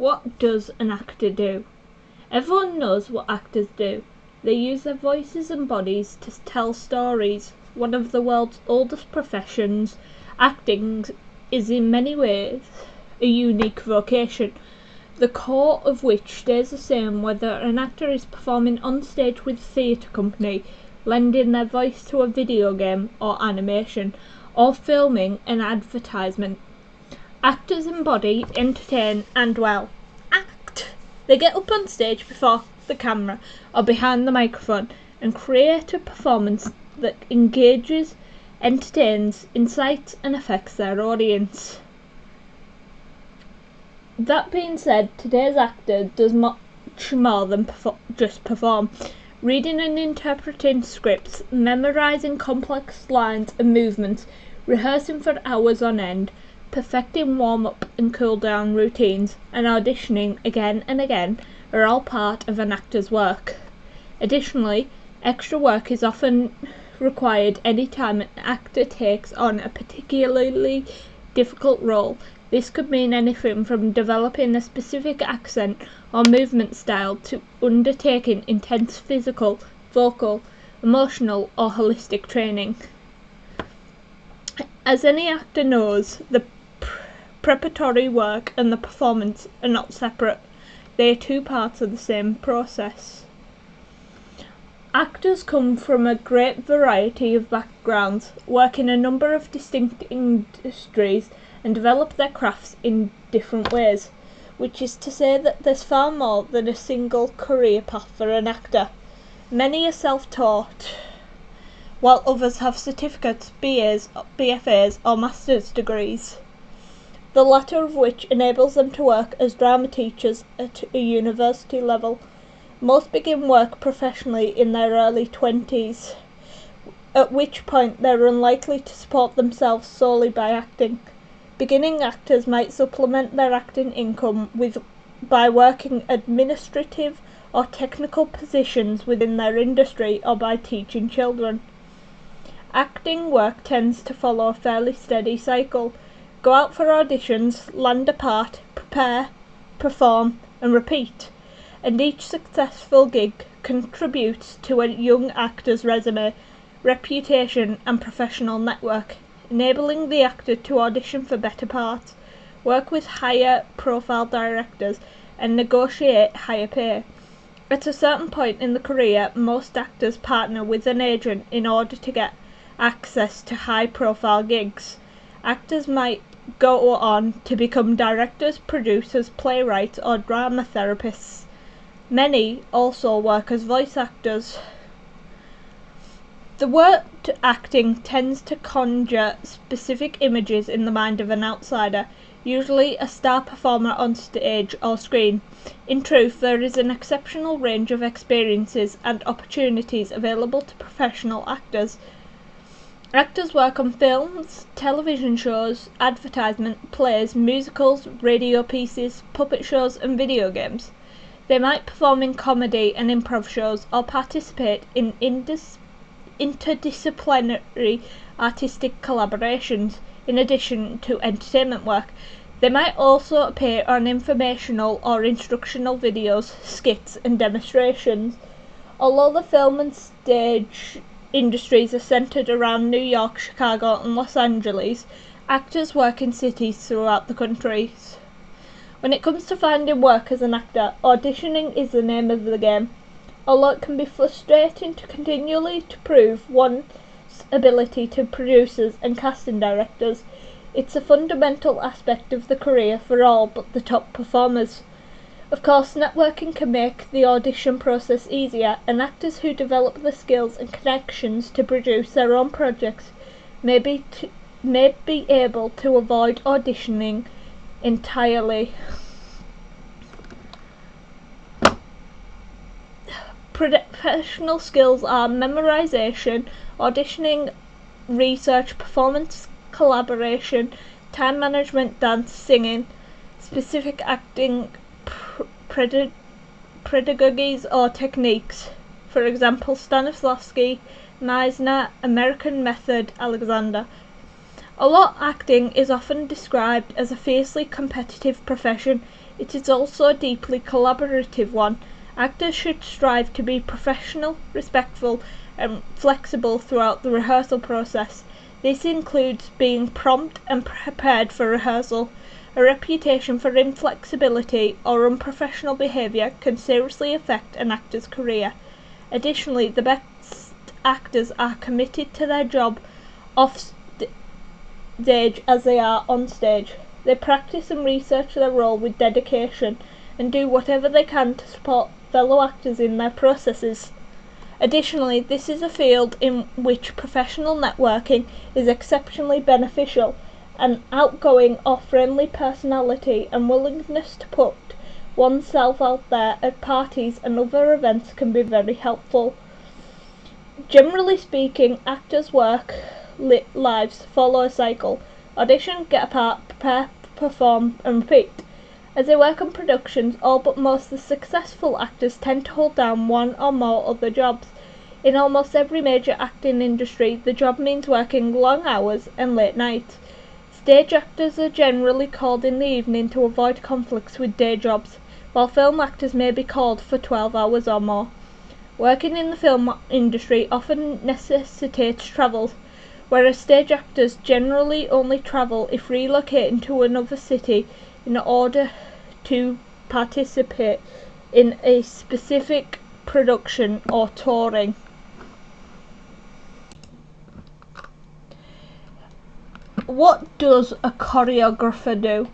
What does an actor do? Everyone knows what actors do. They use their voices and bodies to tell stories. One of the world's oldest professions, acting is in many ways a unique vocation, the core of which stays the same whether an actor is performing on stage with a theatre company, lending their voice to a video game or animation, or filming an advertisement. Actors embody, entertain and, well, act. They get up on stage before the camera or behind the microphone and create a performance that engages, entertains, incites and affects their audience. That being said, today's actor does much more than just perform. Reading and interpreting scripts, memorising complex lines and movements, rehearsing for hours on end, perfecting warm-up and cool-down routines, and auditioning again and again are all part of an actor's work. Additionally, extra work is often required any time an actor takes on a particularly difficult role. This could mean anything from developing a specific accent or movement style to undertaking intense physical, vocal, emotional or holistic training. As any actor knows, the preparatory work and the performance are not separate. They are two parts of the same process. Actors come from a great variety of backgrounds, work in a number of distinct industries and develop their crafts in different ways, which is to say that there's far more than a single career path for an actor. Many are self-taught, while others have certificates, BAs, BFAs or master's degrees, the latter of which enables them to work as drama teachers at a university level. Most begin work professionally in their early 20s, at which point they're unlikely to support themselves solely by acting. Beginning actors might supplement their acting income by working administrative or technical positions within their industry or by teaching children. Acting work tends to follow a fairly steady cycle. Go out for auditions, land a part, prepare, perform and repeat. And each successful gig contributes to a young actor's resume, reputation and professional network, enabling the actor to audition for better parts, work with higher profile directors and negotiate higher pay. At a certain point in the career, most actors partner with an agent in order to get access to high profile gigs. Actors might go on to become directors, producers, playwrights or drama therapists. Many also work as voice actors. The word acting tends to conjure specific images in the mind of an outsider, usually a star performer on stage or screen. In truth, there is an exceptional range of experiences and opportunities available to professional actors. Actors work on films, television shows, advertisement, plays, musicals, radio pieces, puppet shows and video games. They might perform in comedy and improv shows or participate in interdisciplinary artistic collaborations. In addition to entertainment work, they might also appear on informational or instructional videos, skits and demonstrations. Although the film and stage industries are centered around New York, Chicago and Los Angeles, actors work in cities throughout the country. When it comes to finding work as an actor, auditioning is the name of the game. Although it can be frustrating to continually prove one's ability to producers and casting directors, it's a fundamental aspect of the career for all but the top performers. Of course, networking can make the audition process easier, and actors who develop the skills and connections to produce their own projects may be able to avoid auditioning entirely. Professional skills are memorization, auditioning, research, performance, collaboration, time management, dance, singing, specific acting pedagogies or techniques. For example, Stanislavski, Meisner, American Method, Alexander. Although acting is often described as a fiercely competitive profession, It is also a deeply collaborative one. Actors should strive to be professional, respectful, and flexible throughout the rehearsal process. This includes being prompt and prepared for rehearsal. A reputation for inflexibility or unprofessional behaviour can seriously affect an actor's career. Additionally, the best actors are committed to their job off stage as they are on stage. They practice and research their role with dedication and do whatever they can to support fellow actors in their processes. Additionally, this is a field in which professional networking is exceptionally beneficial. An outgoing or friendly personality and willingness to put oneself out there at parties and other events can be very helpful. Generally speaking, actors' work lives follow a cycle: audition, get a part, prepare, perform, and repeat. As they work on productions, all but most of the successful actors tend to hold down one or more other jobs. In almost every major acting industry, the job means working long hours and late nights. Stage actors are generally called in the evening to avoid conflicts with day jobs, while film actors may be called for 12 hours or more. Working in the film industry often necessitates travel, whereas stage actors generally only travel if relocating to another city in order to participate in a specific production or touring. What does a choreographer do?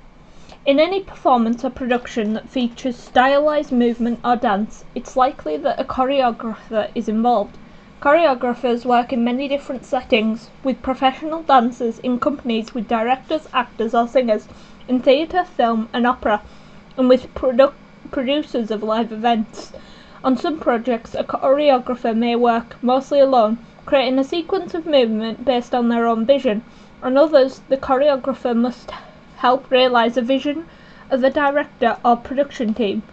In any performance or production that features stylized movement or dance, it's likely that a choreographer is involved. Choreographers work in many different settings, with professional dancers in companies with directors, actors or singers, in theatre, film and opera, and with producers of live events. On some projects, a choreographer may work mostly alone, creating a sequence of movement based on their own vision. On others, the choreographer must help realise a vision of the director or production team,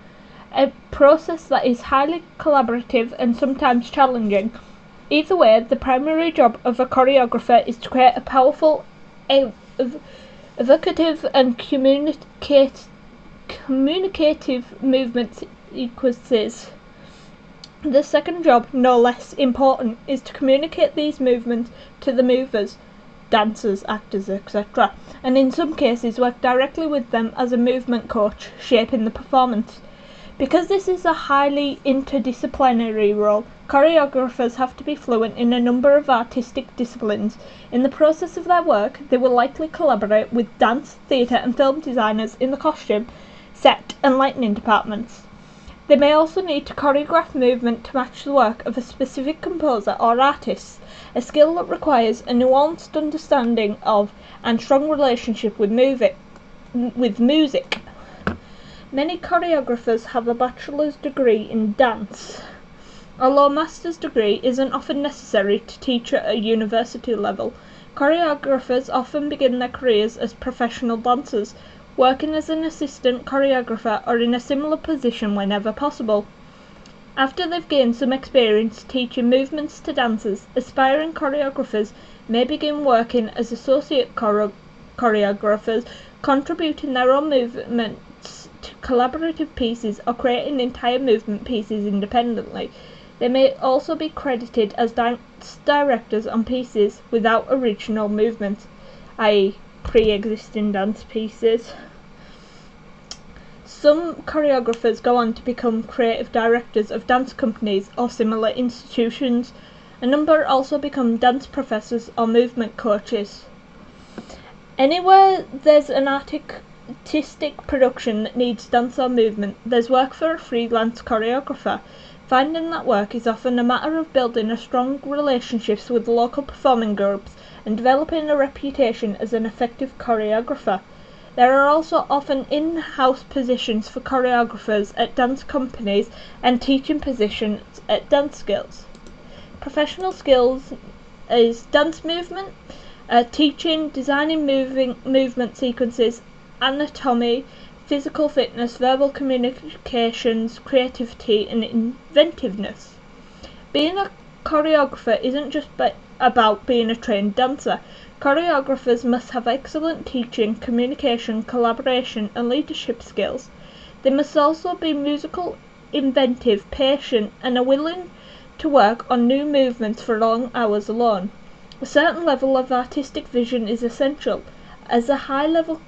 a process that is highly collaborative and sometimes challenging. Either way, the primary job of a choreographer is to create a powerful, evocative and communicative movement sequences. The second job, no less important, is to communicate these movements to the movers, dancers, actors, etc., and in some cases work directly with them as a movement coach, shaping the performance. Because this is a highly interdisciplinary role, choreographers have to be fluent in a number of artistic disciplines. In the process of their work, they will likely collaborate with dance, theatre and film designers in the costume, set and lighting departments. They may also need to choreograph movement to match the work of a specific composer or artist, a skill that requires a nuanced understanding of and strong relationship with music. Many choreographers have a bachelor's degree in dance. Although a master's degree isn't often necessary to teach at a university level, choreographers often begin their careers as professional dancers, working as an assistant choreographer or in a similar position whenever possible. After they've gained some experience teaching movements to dancers, aspiring choreographers may begin working as associate choreographers, contributing their own movements to collaborative pieces or creating entire movement pieces independently. They may also be credited as dance directors on pieces without original movements, i.e. pre-existing dance pieces. Some choreographers go on to become creative directors of dance companies or similar institutions. A number also become dance professors or movement coaches. Anywhere there's an artistic production that needs dance or movement, there's work for a freelance choreographer. Finding that work is often a matter of building a strong relationships with local performing groups and developing a reputation as an effective choreographer. There are also often in-house positions for choreographers at dance companies and teaching positions at dance skills. Professional skills is dance movement, teaching, designing movement sequences, anatomy, physical fitness, verbal communications, creativity and inventiveness. Being a choreographer isn't just about being a trained dancer. Choreographers must have excellent teaching, communication, collaboration and leadership skills. They must also be musical, inventive, patient, and are willing to work on new movements for long hours alone. A certain level of artistic vision is essential, as the high-level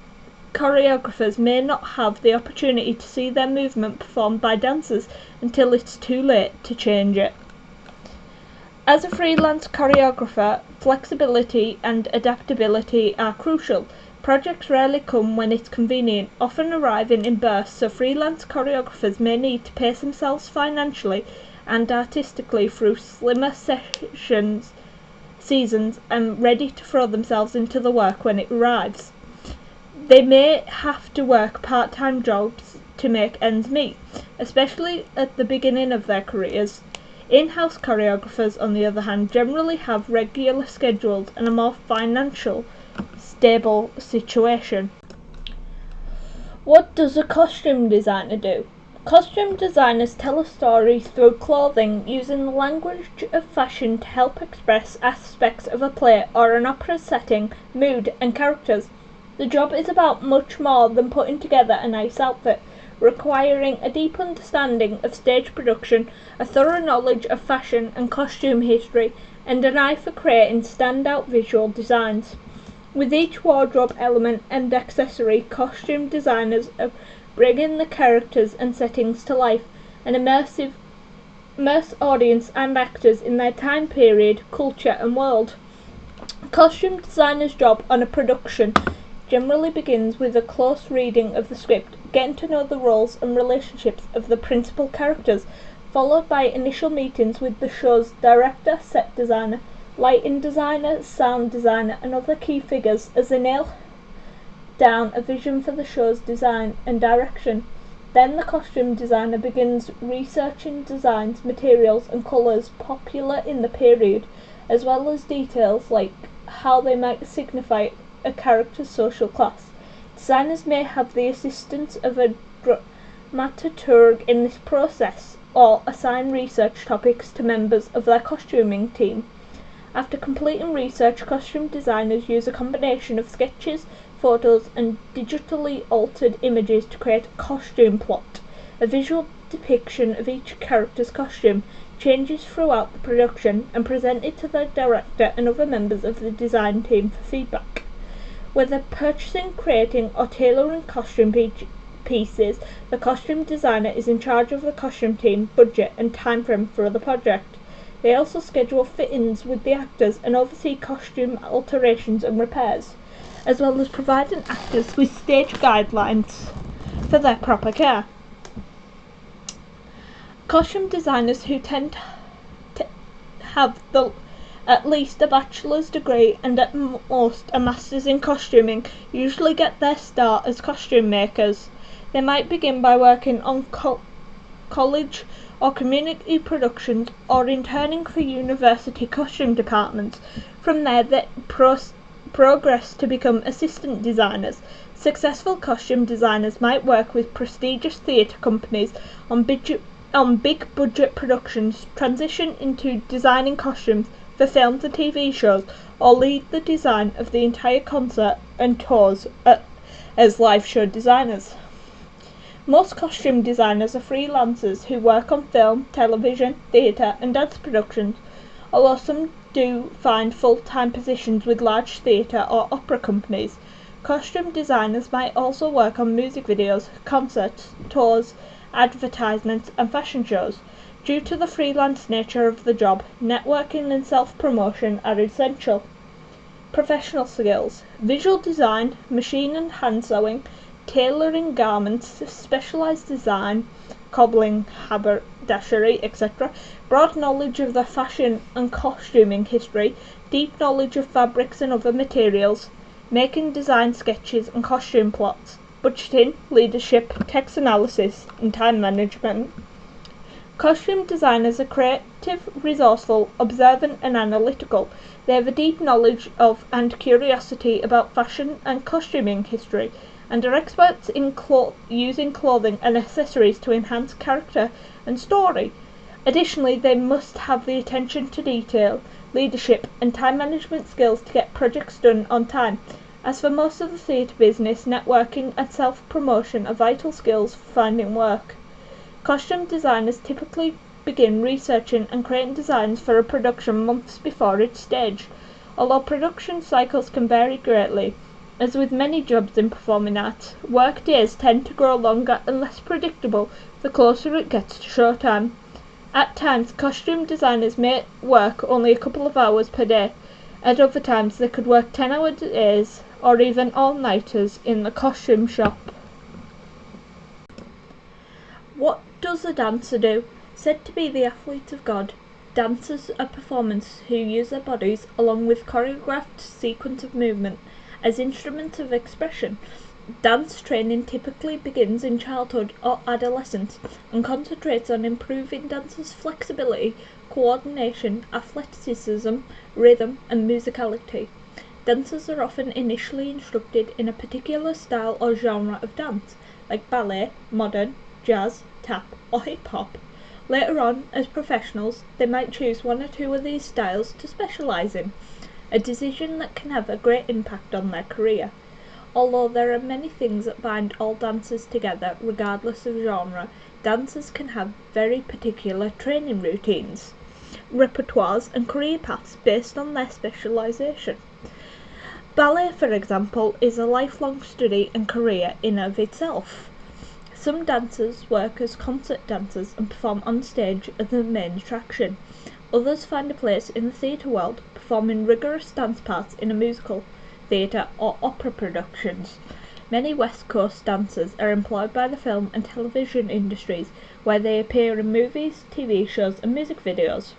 choreographers may not have the opportunity to see their movement performed by dancers until it's too late to change it. As a freelance choreographer, flexibility and adaptability are crucial. Projects rarely come when it's convenient, often arriving in bursts, so freelance choreographers may need to pace themselves financially and artistically through slimmer seasons and ready to throw themselves into the work when it arrives. They may have to work part-time jobs to make ends meet, especially at the beginning of their careers. In-house choreographers, on the other hand, generally have regular schedules and a more financial stable situation. What does a costume designer do? Costume designers tell a story through clothing, using the language of fashion to help express aspects of a play or an opera setting, mood, and characters. The job is about much more than putting together a nice outfit, requiring a deep understanding of stage production, a thorough knowledge of fashion and costume history, and an eye for creating standout visual designs. With each wardrobe element and accessory, costume designers are bringing the characters and settings to life and immerse audience and actors in their time period, culture and world. A costume designer's job on a production generally begins with a close reading of the script, getting to know the roles and relationships of the principal characters, followed by initial meetings with the show's director, set designer, lighting designer, sound designer and other key figures as they nail down a vision for the show's design and direction. Then the costume designer begins researching designs, materials and colours popular in the period, as well as details like how they might signify a character's social class. Designers may have the assistance of a dramaturg in this process, or assign research topics to members of their costuming team. After completing research, costume designers use a combination of sketches, photos and digitally altered images to create a costume plot, a visual depiction of each character's costume, changes throughout the production and presented to the director and other members of the design team for feedback. Whether purchasing, creating or tailoring costume pieces, the costume designer is in charge of the costume team, budget and timeframe for the project. They also schedule fit-ins with the actors and oversee costume alterations and repairs, as well as providing actors with stage guidelines for their proper care. Costume designers who tend to have at least a bachelor's degree and at most a master's in costuming usually get their start as costume makers. They might begin by working on college or community productions or interning for university costume departments. From there they progress to become assistant designers. Successful costume designers might work with prestigious theatre companies on big budget productions, transition into designing costumes for films and TV shows, or lead the design of the entire concert and tours as live show designers. Most costume designers are freelancers who work on film, television, theatre and dance productions, although some do find full-time positions with large theatre or opera companies. Costume designers might also work on music videos, concerts, tours, advertisements and fashion shows. Due to the freelance nature of the job, networking and self-promotion are essential. Professional skills: visual design, machine and hand sewing, tailoring garments, specialised design, cobbling, haberdashery, etc., broad knowledge of the fashion and costuming history, deep knowledge of fabrics and other materials, making design sketches and costume plots, budgeting, leadership, text analysis and time management. Costume designers are creative, resourceful, observant and analytical. They have a deep knowledge of and curiosity about fashion and costuming history, and are experts in using clothing and accessories to enhance character and story. Additionally, they must have the attention to detail, leadership and time management skills to get projects done on time As for most of the theatre business, networking and self-promotion are vital skills for finding work. Costume designers typically begin researching and creating designs for a production months before its stage, although production cycles can vary greatly. As with many jobs in performing arts, work days tend to grow longer and less predictable the closer it gets to showtime. At times, costume designers may work only a couple of hours per day. At other times, they could work 10-hour days or even all-nighters in the costume shop. What does a dancer do? Said to be the athlete of God, dancers are performers who use their bodies, along with choreographed sequence of movement, as instruments of expression. Dance training typically begins in childhood or adolescence and concentrates on improving dancers' flexibility, coordination, athleticism, rhythm, and musicality. Dancers are often initially instructed in a particular style or genre of dance, like ballet, modern, jazz, tap, or hip-hop. Later on, as professionals, they might choose one or two of these styles to specialise in, a decision that can have a great impact on their career. Although there are many things that bind all dancers together, regardless of genre, dancers can have very particular training routines, repertoires, and career paths based on their specialisation. Ballet, for example, is a lifelong study and career in of itself. Some dancers work as concert dancers and perform on stage as the main attraction. Others find a place in the theatre world, performing rigorous dance parts in a musical, theatre or opera productions. Many West Coast dancers are employed by the film and television industries, where they appear in movies, TV shows and music videos.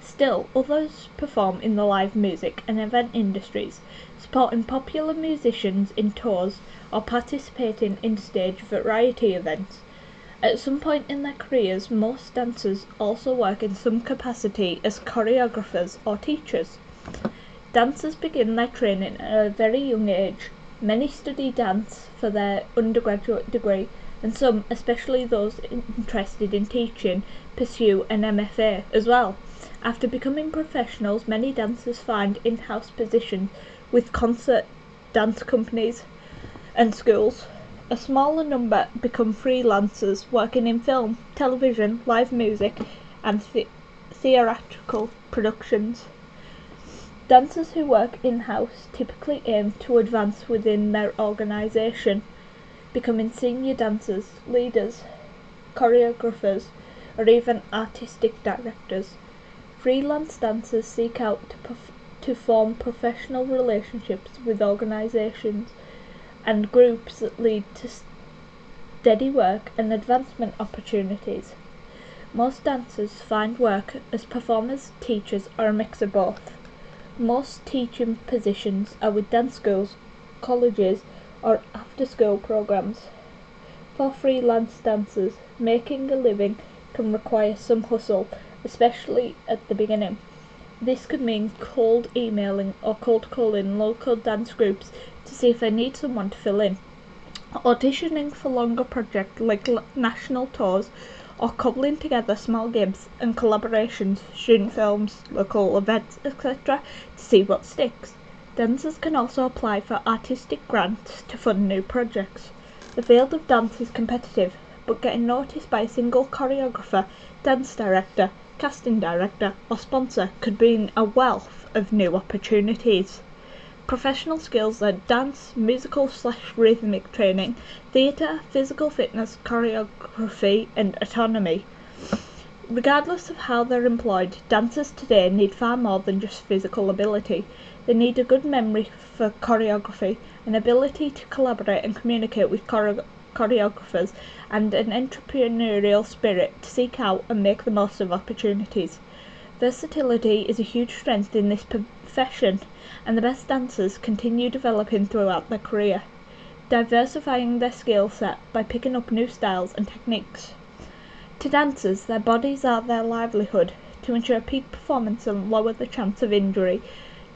Still, others perform in the live music and event industries, supporting popular musicians in tours or participating in stage variety events. At some point in their careers, most dancers also work in some capacity as choreographers or teachers. Dancers begin their training at a very young age. Many study dance for their undergraduate degree, and some, especially those interested in teaching, pursue an MFA as well. After becoming professionals, many dancers find in-house positions with concert dance companies and schools. A smaller number become freelancers, working in film, television, live music, and theatrical productions. Dancers who work in-house typically aim to advance within their organisation, becoming senior dancers, leaders, choreographers, or even artistic directors. Freelance dancers seek out to form professional relationships with organisations and groups that lead to steady work and advancement opportunities. Most dancers find work as performers, teachers, or a mix of both. Most teaching positions are with dance schools, colleges, or after-school programs. For freelance dancers, making a living can require some hustle, especially at the beginning. This could mean cold emailing or cold calling local dance groups to see if they need someone to fill in, auditioning for longer projects like national tours, or cobbling together small gigs and collaborations, student films, local events, etc. to see what sticks. Dancers can also apply for artistic grants to fund new projects. The field of dance is competitive, but getting noticed by a single choreographer, dance director, casting director or sponsor could bring a wealth of new opportunities. Professional skills are dance, musical/rhythmic training, theatre, physical fitness, choreography and autonomy. Regardless of how they're employed, dancers today need far more than just physical ability. They need a good memory for choreography, an ability to collaborate and communicate with choreographers, and an entrepreneurial spirit to seek out and make the most of opportunities. Versatility is a huge strength in this profession, and the best dancers continue developing throughout their career, diversifying their skill set by picking up new styles and techniques. To dancers, their bodies are their livelihood. To ensure peak performance and lower the chance of injury,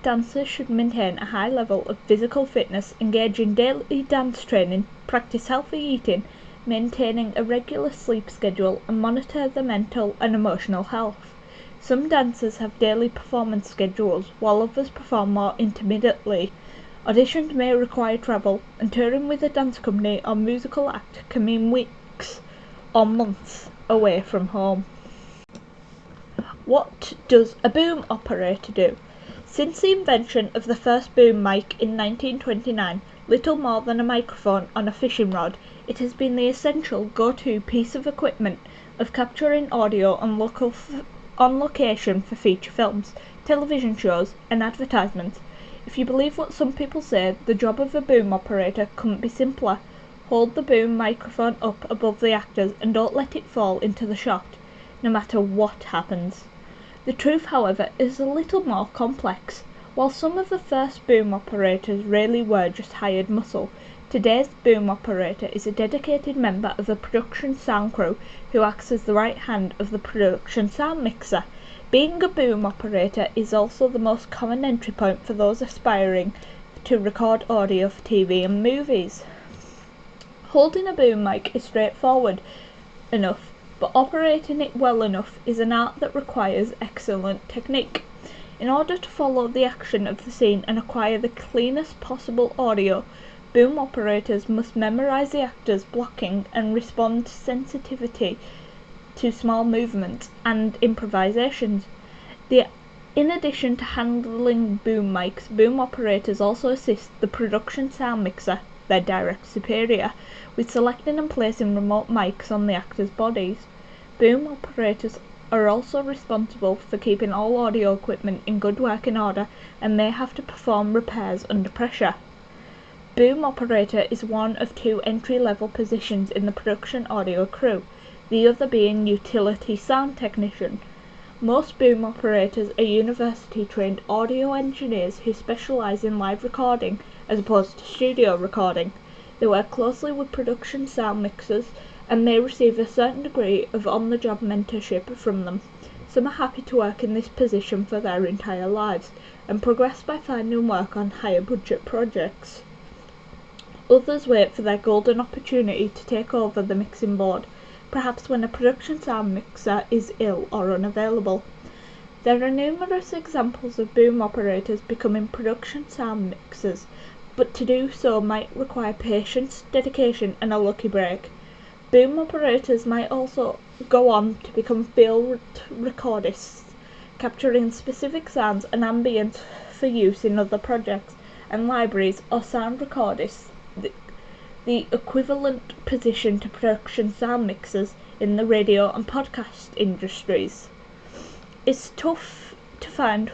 dancers should maintain a high level of physical fitness, engage in daily dance training, practice healthy eating, maintaining a regular sleep schedule, and monitor their mental and emotional health. Some dancers have daily performance schedules, while others perform more intermittently. Auditions may require travel, and touring with a dance company or musical act can mean weeks or months away from home. What does a boom operator do? Since the invention of the first boom mic in 1929, little more than a microphone on a fishing rod, it has been the essential go-to piece of equipment of capturing audio on location for feature films, television shows and advertisements. If you believe what some people say, the job of a boom operator couldn't be simpler. Hold the boom microphone up above the actors and don't let it fall into the shot, no matter what happens. The truth, however, is a little more complex. While some of the first boom operators really were just hired muscle, today's boom operator is a dedicated member of the production sound crew who acts as the right hand of the production sound mixer. Being a boom operator is also the most common entry point for those aspiring to record audio for TV and movies. Holding a boom mic is straightforward enough, but operating it well enough is an art that requires excellent technique. In order to follow the action of the scene and acquire the cleanest possible audio, boom operators must memorize the actors' blocking and respond to sensitivity to small movements and improvisations. In addition to handling boom mics, boom operators also assist the production sound mixer, their direct superior, with selecting and placing remote mics on the actors' bodies. Boom operators are also responsible for keeping all audio equipment in good working order and may have to perform repairs under pressure. Boom operator is one of two entry-level positions in the production audio crew, the other being utility sound technician. Most boom operators are university-trained audio engineers who specialize in live recording as opposed to studio recording. They work closely with production sound mixers and may receive a certain degree of on-the-job mentorship from them. Some are happy to work in this position for their entire lives and progress by finding work on higher budget projects. Others wait for their golden opportunity to take over the mixing board, perhaps when a production sound mixer is ill or unavailable. There are numerous examples of boom operators becoming production sound mixers, but to do so might require patience, dedication and a lucky break. Boom operators might also go on to become field recordists, capturing specific sounds and ambience for use in other projects and libraries, or sound recordists, the equivalent position to production sound mixers in the radio and podcast industries. It's tough to find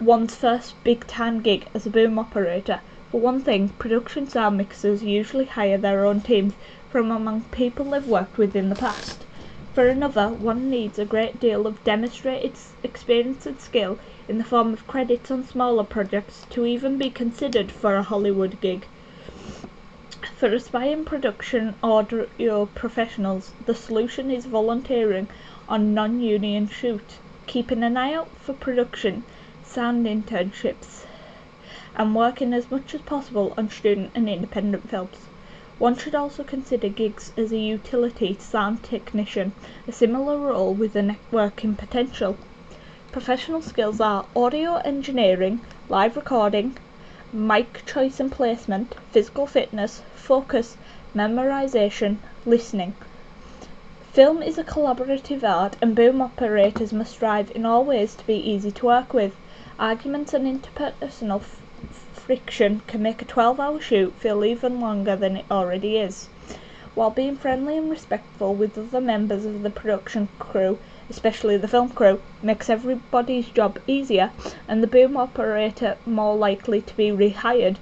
one's first big-time gig as a boom operator. For one thing, production sound mixers usually hire their own teams from among people they've worked with in the past. For another, one needs a great deal of demonstrated experience and skill in the form of credits on smaller projects to even be considered for a Hollywood gig. For aspiring production audio professionals, the solution is volunteering on non-union shoots, keeping an eye out for production sound internships, and working as much as possible on student and independent films. One should also consider gigs as a utility sound technician, a similar role with a networking potential. Professional skills are audio engineering, live recording, mic choice and placement, physical fitness, focus, memorization, listening. Film is a collaborative art and boom operators must strive in all ways to be easy to work with. Arguments and interpersonal friction can make a 12-hour shoot feel even longer than it already is. While being friendly and respectful with other members of the production crew, especially the film crew, makes everybody's job easier and the boom operator more likely to be rehired.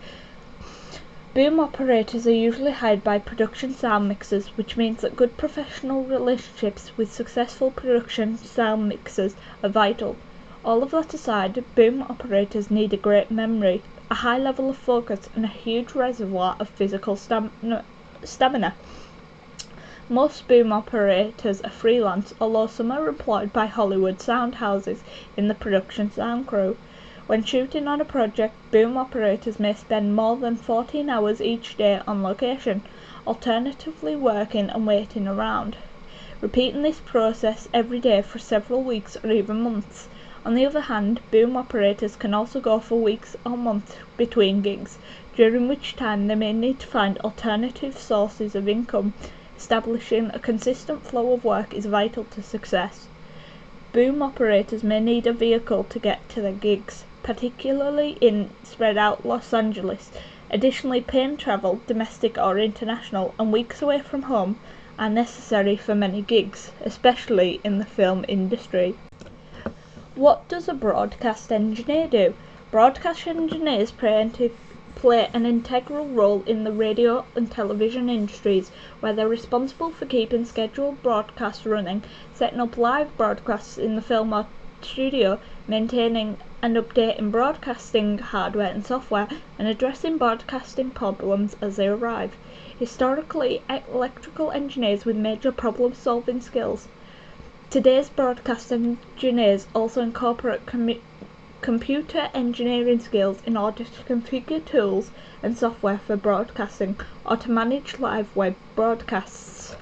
Boom operators are usually hired by production sound mixers, which means that good professional relationships with successful production sound mixers are vital. All of that aside, boom operators need a great memory, a high level of focus and a huge reservoir of physical stamina. Most boom operators are freelance, although some are employed by Hollywood sound houses in the production sound crew. When shooting on a project, boom operators may spend more than 14 hours each day on location, alternatively working and waiting around. Repeating this process every day for several weeks or even months On the other hand, boom operators can also go for weeks or months between gigs, during which time they may need to find alternative sources of income. Establishing a consistent flow of work is vital to success. Boom operators may need a vehicle to get to their gigs, particularly in spread out Los Angeles. Additionally, plane travel, domestic or international, and weeks away from home are necessary for many gigs, especially in the film industry. What does a broadcast engineer do? Broadcast engineers play an integral role in the radio and television industries, where they're responsible for keeping scheduled broadcasts running, setting up live broadcasts in the film or studio, maintaining and updating broadcasting hardware and software, and addressing broadcasting problems as they arrive. Historically, electrical engineers with major problem-solving skills. Today's broadcast engineers also incorporate computer engineering skills in order to configure tools and software for broadcasting or to manage live web broadcasts.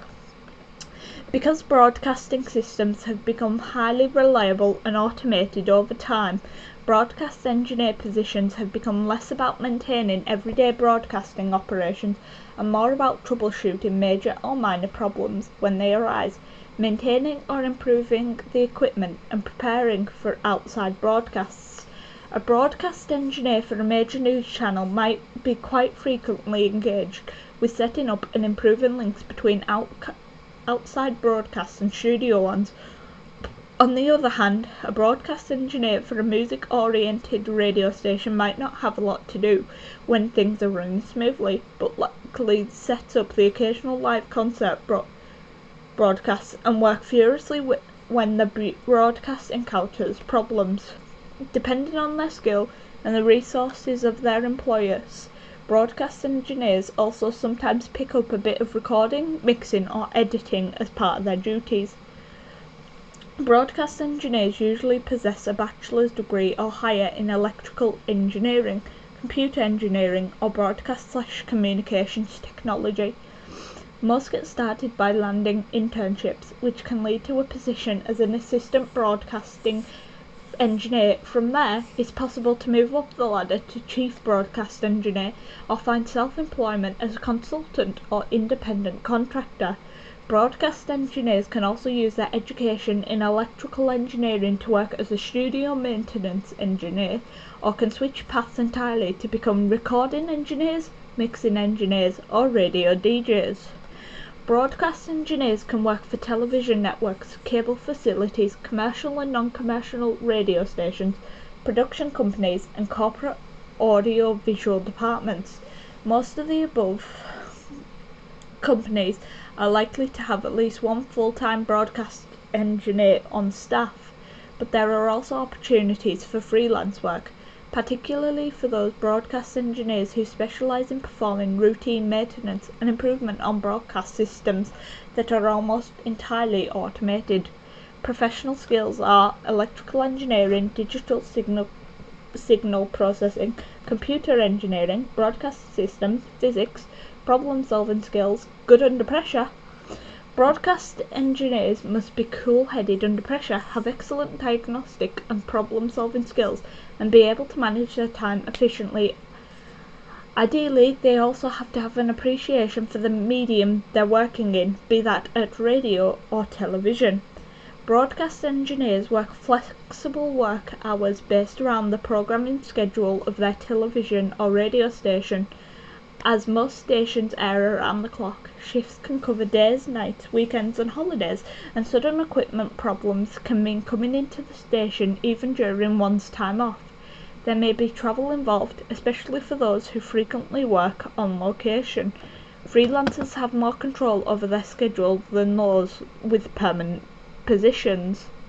Because broadcasting systems have become highly reliable and automated over time, broadcast engineer positions have become less about maintaining everyday broadcasting operations and more about troubleshooting major or minor problems when they arise, maintaining or improving the equipment, and preparing for outside broadcasts. A broadcast engineer for a major news channel might be quite frequently engaged with setting up and improving links between outside broadcasts and studio ones. On the other hand, a broadcast engineer for a music-oriented radio station might not have a lot to do when things are running smoothly, but likely sets up the occasional live concert broadcasts and work furiously when the broadcast encounters problems. Depending on their skill and the resources of their employers, broadcast engineers also sometimes pick up a bit of recording, mixing or editing as part of their duties. Broadcast engineers usually possess a bachelor's degree or higher in electrical engineering, computer engineering or broadcast/communications technology. Most get started by landing internships, which can lead to a position as an assistant broadcasting engineer. From there, it's possible to move up the ladder to chief broadcast engineer or find self-employment as a consultant or independent contractor. Broadcast engineers can also use their education in electrical engineering to work as a studio maintenance engineer, or can switch paths entirely to become recording engineers, mixing engineers, or radio DJs. Broadcast engineers can work for television networks, cable facilities, commercial and non-commercial radio stations, production companies, and corporate audio-visual departments. Most of the above companies are likely to have at least one full-time broadcast engineer on staff, but there are also opportunities for freelance work, particularly for those broadcast engineers who specialize in performing routine maintenance and improvement on broadcast systems that are almost entirely automated. Professional skills are electrical engineering, digital signal processing, computer engineering, broadcast systems, physics, problem-solving skills, good under pressure. Broadcast engineers must be cool-headed under pressure, have excellent diagnostic and problem-solving skills, and be able to manage their time efficiently. Ideally, they also have to have an appreciation for the medium they're working in, be that at radio or television. Broadcast engineers work flexible work hours based around the programming schedule of their television or radio station. As most stations air around the clock, shifts can cover days, nights, weekends and holidays, and sudden equipment problems can mean coming into the station even during one's time off. There may be travel involved, especially for those who frequently work on location. Freelancers have more control over their schedule than those with permanent positions.